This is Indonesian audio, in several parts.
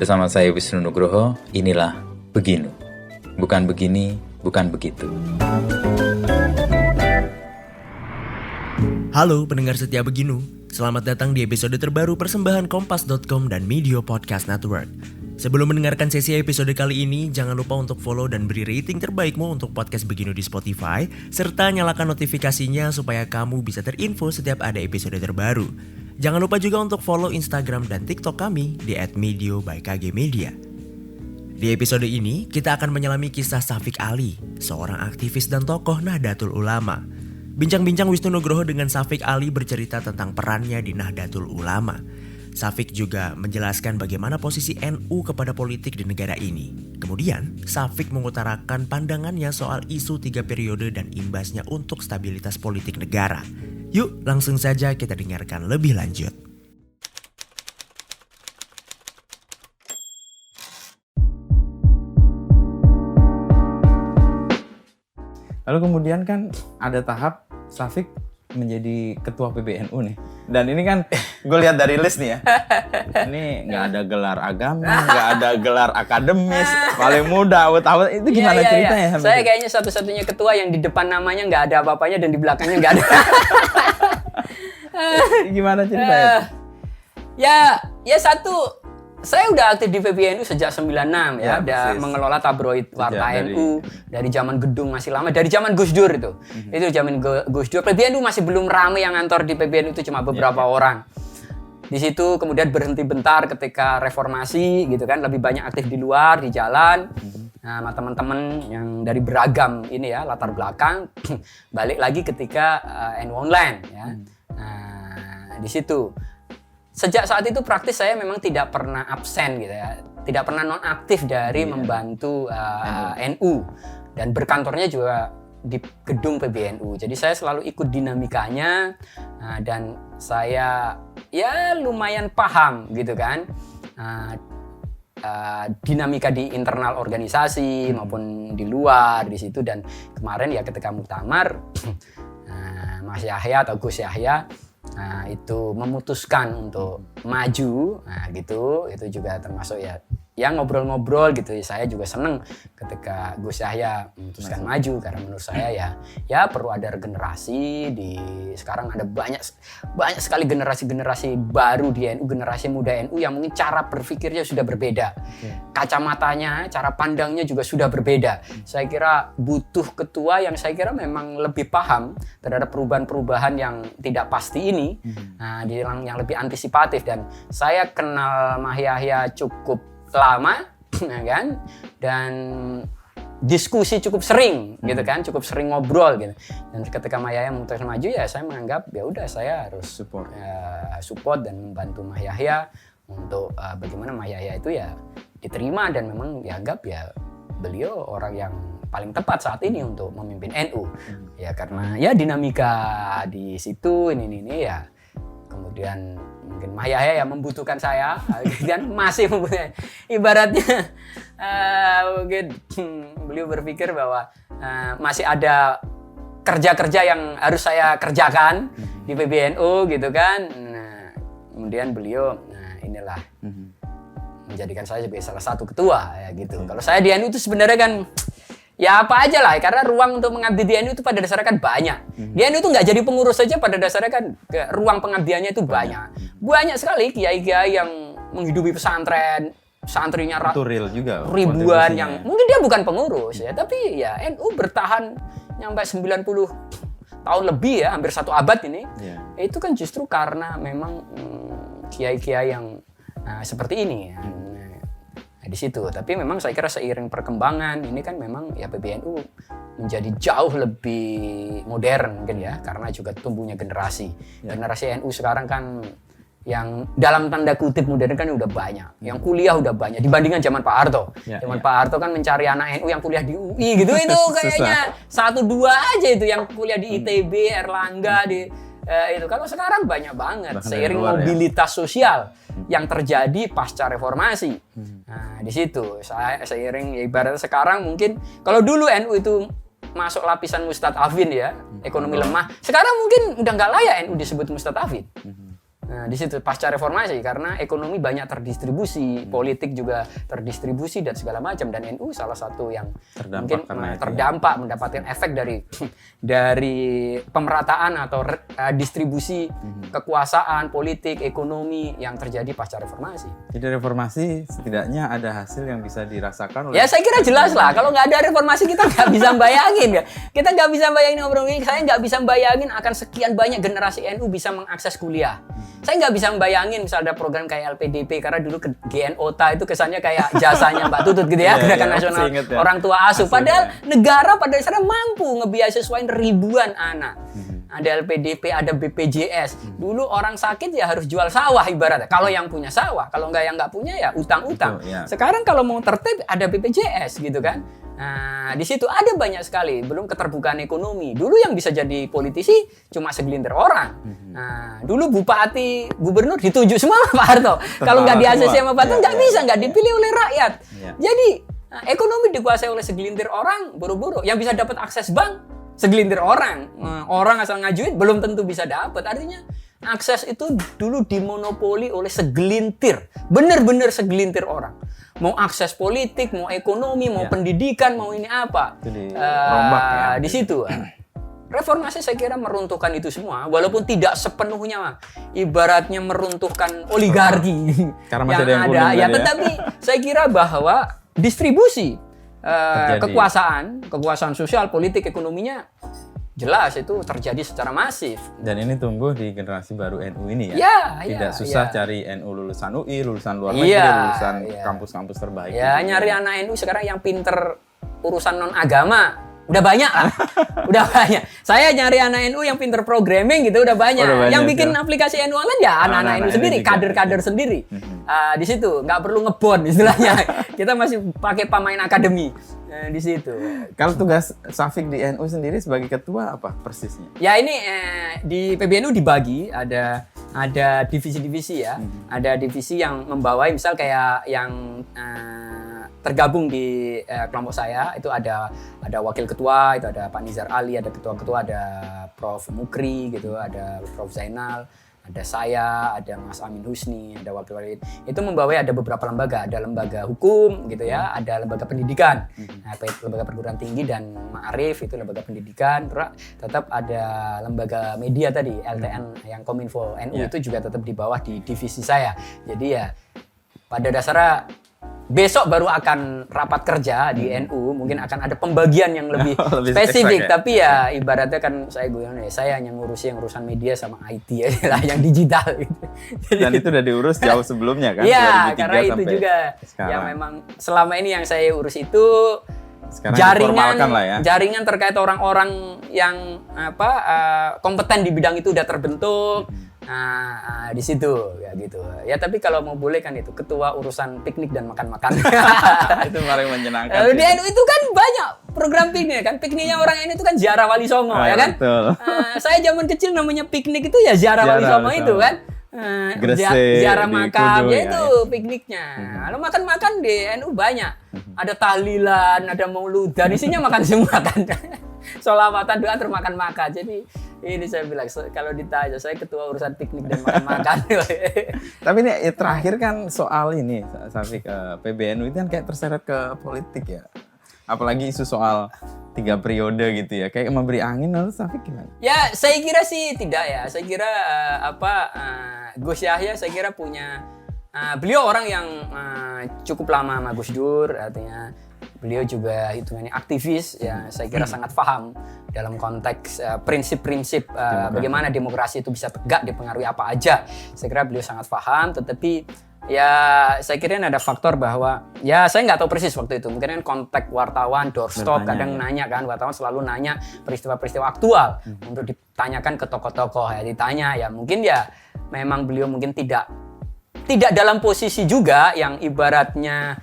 Bersama saya Wisnu Nugroho, inilah Beginu. Bukan begini, bukan begitu. Halo pendengar setia Beginu, selamat datang di episode terbaru persembahan Kompas.com dan Media Podcast Network. Sebelum mendengarkan sesi episode kali ini, jangan lupa untuk follow dan beri rating terbaikmu untuk podcast Beginu di Spotify, serta nyalakan notifikasinya supaya kamu bisa terinfo setiap ada episode terbaru. Jangan lupa juga untuk follow Instagram dan TikTok kami di @medio_by_kg_media. Di episode ini, kita akan menyelami kisah Syafiq Ali, seorang aktivis dan tokoh Nahdlatul Ulama. Bincang-bincang Wisnu Nugroho dengan Syafiq Ali bercerita tentang perannya di Nahdlatul Ulama. Syafiq juga menjelaskan bagaimana posisi NU kepada politik di negara ini. Kemudian, Syafiq mengutarakan pandangannya soal isu 3 periode dan imbasnya untuk stabilitas politik negara. Yuk, langsung saja kita dengarkan lebih lanjut. Lalu kemudian kan ada tahap Syafiq menjadi ketua PBNU nih. Dan ini kan gue lihat dari list nih ya. Ini nggak ada gelar agama, nggak ada gelar akademis, paling muda, awet-awet. Itu gimana ceritanya? Saya kayaknya satu-satunya ketua yang di depan namanya nggak ada apa-apanya dan di belakangnya nggak ada. Gimana ceritanya? Ya satu, saya udah aktif di PBNU sejak 96 ya, udah mengelola tabloid Warta NU dari zaman gedung masih lama, dari zaman Gus Dur itu. Itu zaman Gus Dur. PBNU masih belum ramai yang ngantor di PBNU itu cuma beberapa orang. Di situ kemudian berhenti bentar ketika reformasi gitu kan, lebih banyak aktif di luar, di jalan. Nah, sama teman-teman yang dari beragam ini ya, latar belakang balik lagi ketika NU online ya. Nah, di situ sejak saat itu praktis saya memang tidak pernah absen gitu ya, tidak pernah nonaktif dari membantu NU dan berkantornya juga di gedung PBNU. Jadi saya selalu ikut dinamikanya dan saya ya lumayan paham gitu kan dinamika di internal organisasi maupun di luar di situ. Dan kemarin ya ketika muktamar Mas Yahya atau Gus Yahya itu memutuskan untuk maju, gitu, itu juga termasuk ya ngobrol-ngobrol gitu. Saya juga seneng ketika Gus Yahya memutuskan maju karena menurut saya ya perlu ada regenerasi di sekarang. Ada banyak sekali generasi baru di NU, generasi muda NU yang mungkin cara berpikirnya sudah berbeda, kacamatanya, cara pandangnya juga sudah berbeda. Saya kira butuh ketua yang saya kira memang lebih paham terhadap perubahan-perubahan yang tidak pasti ini, yang lebih antisipatif. Dan saya kenal Mas Yahya cukup lama kan, dan diskusi cukup sering gitu kan, cukup sering ngobrol gitu. Dan ketika Mas Yahya memutuskan maju ya saya menganggap ya udah saya harus support dan membantu Mas Yahya untuk bagaimana Mas Yahya itu ya diterima dan memang dianggap ya beliau orang yang paling tepat saat ini untuk memimpin NU. Ya karena ya dinamika di situ ini ya. Kemudian mungkin Mas Yahya yang membutuhkan saya, dan masih membutuhkan. Ibaratnya mungkin beliau berpikir bahwa masih ada kerja-kerja yang harus saya kerjakan di PBNU gitu kan. Nah, kemudian beliau inilah menjadikan saya sebagai salah satu ketua ya gitu. Kalau saya di NU itu sebenarnya kan ya apa aja lah, karena ruang untuk mengabdi di NU itu pada dasarnya kan banyak. Di NU itu nggak jadi pengurus saja, pada dasarnya kan ruang pengabdiannya itu banyak. Banyak sekali kiai-kiai yang menghidupi pesantren, santrinya real juga, ribuan yang mungkin dia bukan pengurus ya, tapi ya NU bertahan sampai 90 tahun lebih ya, hampir 1 abad ini. Itu kan justru karena memang kiai-kiai yang seperti ini ya. Di situ. Tapi memang saya kira seiring perkembangan ini kan memang ya PBNU menjadi jauh lebih modern mungkin ya, karena juga tumbuhnya generasi. Generasi NU sekarang kan yang dalam tanda kutip modern kan udah banyak. Yang kuliah udah banyak dibandingkan zaman Pak Harto. Pak Harto kan mencari anak NU yang kuliah di UI gitu, itu kayaknya 1-2 aja itu yang kuliah di ITB, Erlangga di itu. Kalau sekarang banyak banget. Bahkan seiring mobilitas sosial yang terjadi pasca reformasi. Nah, di situ seiring ya ibaratnya sekarang mungkin kalau dulu NU itu masuk lapisan mustadafin ya, ekonomi lemah. Sekarang mungkin udah nggak layak NU disebut mustadafin. Nah, di situ pasca reformasi karena ekonomi banyak terdistribusi, politik juga terdistribusi dan segala macam, dan NU salah satu yang Terdampak karena itu, terdampak mendapatkan efek dari pemerataan atau distribusi kekuasaan, politik, ekonomi yang terjadi pasca reformasi. Jadi reformasi setidaknya ada hasil yang bisa dirasakan oleh... Ya saya kira jelas lah, kalau nggak ada reformasi kita nggak bisa bayangin. Kita nggak bisa bayangin saya nggak bisa bayangin akan sekian banyak generasi NU bisa mengakses kuliah. Saya nggak bisa membayangin misalnya ada program kayak LPDP, karena dulu GNOTA itu kesannya kayak jasanya Mbak Tutut gitu ya, Gerakan Nasional Orang Tua Asuh. Padahal negara pada dasarnya mampu ngebiayasain ribuan anak. Ada LPDP, ada BPJS. Dulu orang sakit ya harus jual sawah ibaratnya. Kalau yang punya sawah, kalau yang nggak punya ya utang-utang. Sekarang kalau mau tertib ada BPJS gitu kan. Nah, di situ ada banyak sekali, belum keterbukaan ekonomi. Dulu yang bisa jadi politisi cuma segelintir orang. Nah, dulu bupati, gubernur ditunjuk semua sama Pak Harto. Kalau nggak di-ACC sama Pak Harto nggak bisa, nggak dipilih oleh rakyat. Jadi ekonomi dikuasai oleh segelintir orang, buru-buru. Yang bisa dapat akses bank segelintir orang. Orang asal ngajuin belum tentu bisa dapat. Artinya akses itu dulu dimonopoli oleh segelintir, bener-bener segelintir orang. Mau akses politik, mau ekonomi, mau pendidikan, mau ini apa. Rombak ya. Di situ. Reformasi saya kira meruntuhkan itu semua, walaupun tidak sepenuhnya, ibaratnya meruntuhkan oligarki Karena masih yang ada. Ya, tetapi saya kira bahwa distribusi kekuasaan sosial, politik, ekonominya jelas itu terjadi secara masif. Dan ini tumbuh di generasi baru NU ini ya. Tidak susah cari NU lulusan UI, lulusan luar negeri, lulusan kampus-kampus terbaik. Ya, nyari anak NU sekarang yang pinter urusan non agama udah banyak lah. Udah banyak. Saya nyari anak NU yang pinter programming gitu udah banyak. Yang bikin aplikasi NU online ya anak-anak NU sendiri, kader-kader sendiri. Di situ nggak perlu ngebond istilahnya. Kita masih pakai pemain akademi. Di situ. Kalau tugas Syafiq di NU sendiri sebagai ketua apa persisnya? Ya ini di PBNU dibagi, ada divisi-divisi ya. Ada divisi yang membawai, misal kayak yang tergabung di kelompok saya itu ada wakil ketua, itu ada Pak Nizar Ali, ada ketua-ketua, ada Prof Mukri gitu, ada Prof Zainal, ada saya, ada Mas Amin Husni, ada wakil-wakil. Itu membawai ada beberapa lembaga, ada lembaga hukum gitu ya, ada lembaga pendidikan, lembaga perguruan tinggi dan Ma'arif itu lembaga pendidikan. Terus tetap ada lembaga media tadi, LTN yang Kominfo NU itu juga tetap di bawah di divisi saya. Jadi ya pada dasarnya besok baru akan rapat kerja di NU, mungkin akan ada pembagian yang lebih spesifik, tapi ya ibaratnya kan saya hanya ngurusin urusan media sama IT ya, yang digital gitu. Dan itu udah diurus jauh sebelumnya kan? Iya, karena itu juga sekarang. Yang memang selama ini yang saya urus itu jaringan terkait orang-orang yang kompeten di bidang itu udah terbentuk. Nah, di situ ya gitu. Ya tapi kalau mau boleh kan itu ketua urusan piknik dan makan-makan. Itu paling menyenangkan. Di NU itu kan banyak program piknik kan. Pikniknya orang NU itu kan ziarah Wali Songo ya kan. Saya zaman kecil namanya piknik itu ya ziarah Wali Songo itu kan. Ziarah makam ya itu pikniknya. Lalu makan-makan di NU banyak. Ada tahlilan, ada mauludan, isinya makan semua kan. Sholawatan, doa, termakan-makan. Jadi ini saya bilang, kalau ditanya, saya ketua urusan piknik dan makan-makan. Tapi ini terakhir kan soal ini, Syafiq, PBNU itu kan kayak terseret ke politik ya. Apalagi isu soal 3 periode gitu ya. Kayak memberi angin, lalu Syafiq gimana? Ya, saya kira sih tidak ya. Saya kira Gus Yahya saya kira punya... beliau orang yang cukup lama sama Gus Dur, artinya beliau juga hitungannya aktivis ya, saya kira sangat paham dalam konteks prinsip-prinsip bagaimana demokrasi itu bisa tegak dipengaruhi apa aja. Saya kira beliau sangat paham, tetapi ya saya kira ada faktor bahwa ya saya nggak tahu persis waktu itu, mungkin kan kontak wartawan doorstop kadang nanya kan, wartawan selalu nanya peristiwa-peristiwa aktual untuk ditanyakan ke tokoh-tokoh ya, ditanya ya mungkin ya memang beliau mungkin tidak dalam posisi juga yang ibaratnya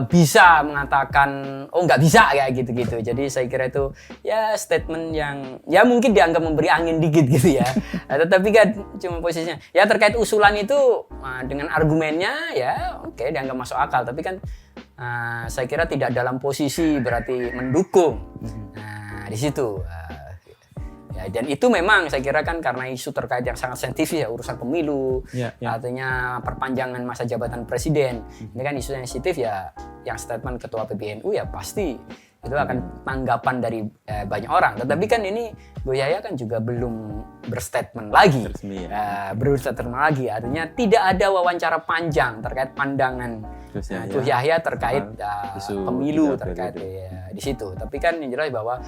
bisa mengatakan oh nggak bisa kayak gitu-gitu. Jadi saya kira itu ya statement yang ya mungkin dianggap memberi angin dikit gitu ya. Tetapi kan cuma posisinya ya terkait usulan itu dengan argumennya ya oke, dianggap masuk akal. Tapi kan saya kira tidak dalam posisi berarti mendukung. Nah di situ. Ya, dan itu memang saya kira kan karena isu terkait yang sangat sensitif ya, urusan pemilu, artinya perpanjangan masa jabatan presiden. Ini kan isu sensitif ya, yang statement ketua PBNU ya pasti itu akan tanggapan dari banyak orang. Tetapi kan ini Gus Yahya kan juga belum berstatement lagi. Berstatement lagi, artinya tidak ada wawancara panjang terkait pandangan Gus Yahya terkait pemilu terkait di situ. Tapi kan yang jelas bahwa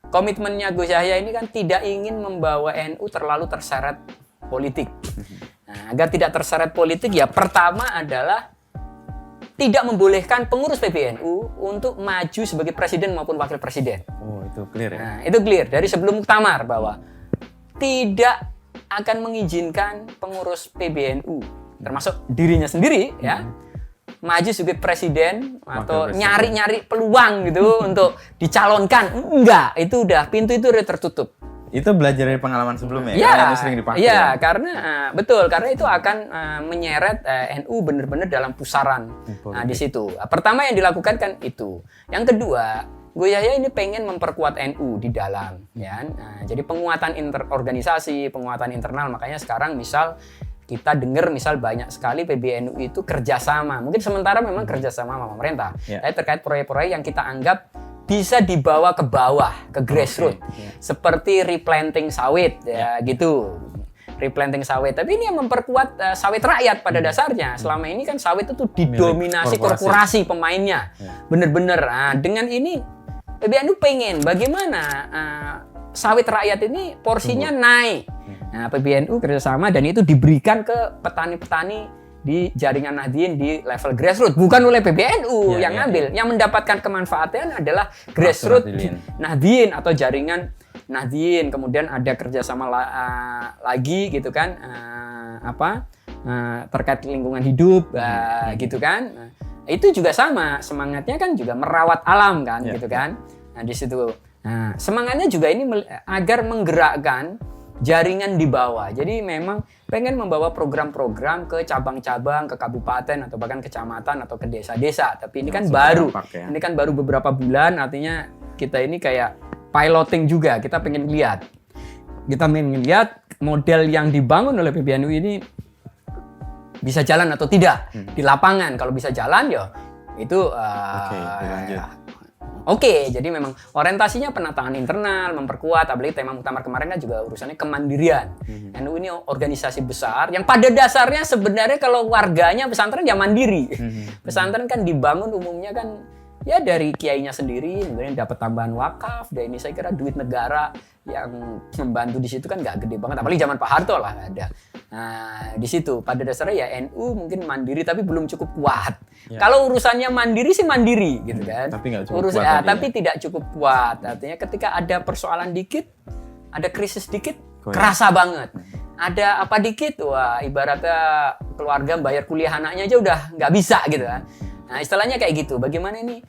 komitmennya Gus Yahya ini kan tidak ingin membawa NU terlalu terseret politik. Nah, agar tidak terseret politik ya pertama adalah tidak membolehkan pengurus PBNU untuk maju sebagai presiden maupun wakil presiden. Oh, itu clear ya? Nah, itu clear dari sebelum muktamar bahwa tidak akan mengizinkan pengurus PBNU termasuk dirinya sendiri ya maju sebagai presiden atau nyari-nyari peluang gitu untuk dicalonkan. Enggak, itu udah pintu itu udah tertutup. Itu belajar dari pengalaman sebelumnya ya? Karena itu sering dipakai. Iya, karena betul, karena itu akan menyeret NU benar-benar dalam pusaran di situ. Pertama yang dilakukan kan itu. Yang kedua, Gus Yahya ini pengen memperkuat NU di dalam, ya. Jadi penguatan interorganisasi, penguatan internal. Makanya sekarang misal kita dengar misal banyak sekali PBNU itu kerjasama. Mungkin sementara memang kerjasama sama pemerintah. Tapi terkait proyek-proyek yang kita anggap bisa dibawa ke bawah, ke grassroots. Seperti replanting sawit, ya gitu. Replanting sawit. Tapi ini yang memperkuat sawit rakyat pada dasarnya. Selama ini kan sawit itu didominasi korporasi pemainnya. Bener-bener. Dengan ini PBNU pengen bagaimana sawit rakyat ini porsinya naik. Nah, PBNU kerjasama dan itu diberikan ke petani-petani di jaringan Nahdien di level grassroots, bukan oleh PBNU yang ngambil. Yang mendapatkan kemanfaatan adalah grassroots Nahdien atau jaringan Nahdien. Kemudian ada kerjasama lagi gitu kan, terkait lingkungan hidup gitu kan. Itu juga sama, semangatnya kan juga merawat alam kan gitu kan. Nah, di situ. Nah, semangatnya juga ini agar menggerakkan jaringan di bawah. Jadi memang pengen membawa program-program ke cabang-cabang, ke kabupaten atau bahkan kecamatan atau ke desa-desa. Tapi ini kan baru. Ini kan baru beberapa bulan, artinya kita ini kayak piloting juga. Kita pengen lihat. Kita pengen lihat model yang dibangun oleh PBNU ini bisa jalan atau tidak di lapangan. Kalau bisa jalan ya itu lanjut. Oke, jadi memang orientasinya penataan internal, memperkuat, apalagi tema muktamar kemarin kan juga urusannya kemandirian. NU ini organisasi besar yang pada dasarnya sebenarnya kalau warganya pesantren ya mandiri. Pesantren kan dibangun umumnya kan ya dari kiainya sendiri, kemudian dapat tambahan wakaf, dan ini saya kira duit negara yang membantu di situ kan nggak gede banget, apalagi zaman Pak Harto lah ada. Nah, di situ pada dasarnya ya NU mungkin mandiri tapi belum cukup kuat. Kalau urusannya mandiri sih mandiri gitu kan. Tapi nggak cukup kuat. Tapi tidak cukup kuat. Artinya ketika ada persoalan dikit, ada krisis dikit, kerasa banget. Ada apa dikit, wah ibaratnya keluarga bayar kuliah anaknya aja udah nggak bisa gitu kan. Nah, istilahnya kayak gitu. Bagaimana ini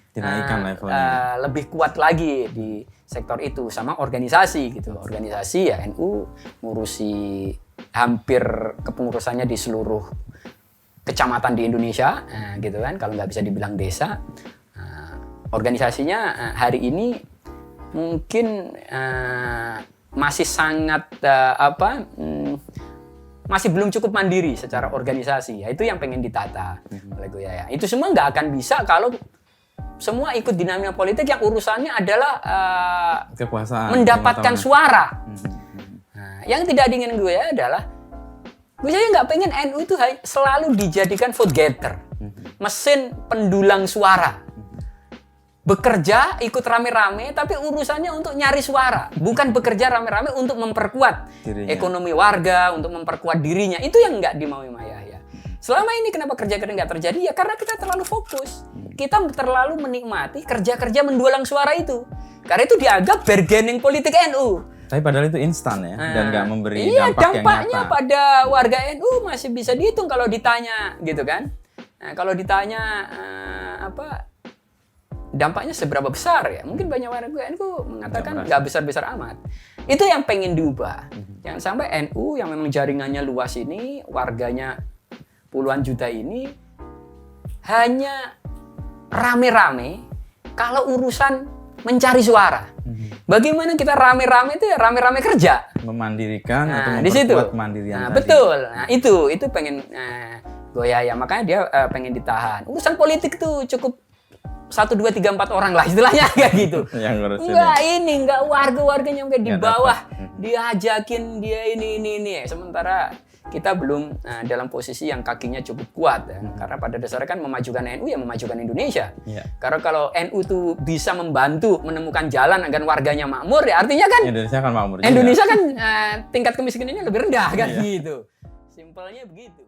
lebih kuat lagi di sektor itu sama organisasi gitu. Organisasi ya NU ngurusi hampir kepengurusannya di seluruh kecamatan di Indonesia, gitu kan. Kalau nggak bisa dibilang desa, organisasinya hari ini mungkin masih sangat masih belum cukup mandiri secara organisasi. Ya, itu yang pengen ditata oleh Gus Yahya. Itu semua nggak akan bisa kalau semua ikut dinamika politik yang urusannya adalah kekuasaan, mendapatkan suara. Nah, yang tidak diinginkan gue ya adalah Gus Yahya nggak pengen NU itu selalu dijadikan vote getter, mesin pendulang suara. Bekerja, ikut rame-rame, tapi urusannya untuk nyari suara. Bukan bekerja rame-rame untuk memperkuat ekonomi warga, untuk memperkuat dirinya. Itu yang nggak dimaui Yahya. Selama ini kenapa kerja-kerja nggak terjadi? Ya karena kita terlalu fokus. Kita terlalu menikmati kerja-kerja mendulang suara itu. Karena itu dianggap bargaining politik NU. Tapi padahal itu instan ya, dan nggak memberi dampak yang dampaknya nyata. pada warga NU masih bisa dihitung kalau ditanya, gitu kan? Nah, kalau ditanya dampaknya seberapa besar ya? Mungkin banyak warga NU mengatakan nggak besar-besar amat. Itu yang pengen diubah. Jangan sampai NU yang memang jaringannya luas ini, warganya puluhan juta ini, hanya rame-rame kalau urusan mencari suara. bagaimana kita rame-rame itu ya rame-rame kerja. Memandirikan atau Di situ. memperkuat kemandirian Nah, tadi. betul. Nah, itu pengen Goya ya, makanya dia pengen ditahan. Urusan politik tuh cukup 1, 2, 3, 4 orang lah istilahnya kayak gitu. Yang ngurusin Enggak warga-warganya sampai di Nggak bawah dapat. diajakin dia ini. Sementara kita belum dalam posisi yang kakinya cukup kuat ya. Karena pada dasarnya kan memajukan NU ya memajukan Indonesia. Iya. Karena kalau NU tuh bisa membantu menemukan jalan agar warganya makmur ya artinya kan Indonesia kan makmur juga. Indonesia kan tingkat kemiskinannya lebih rendah kan gitu. Simpelnya begitu.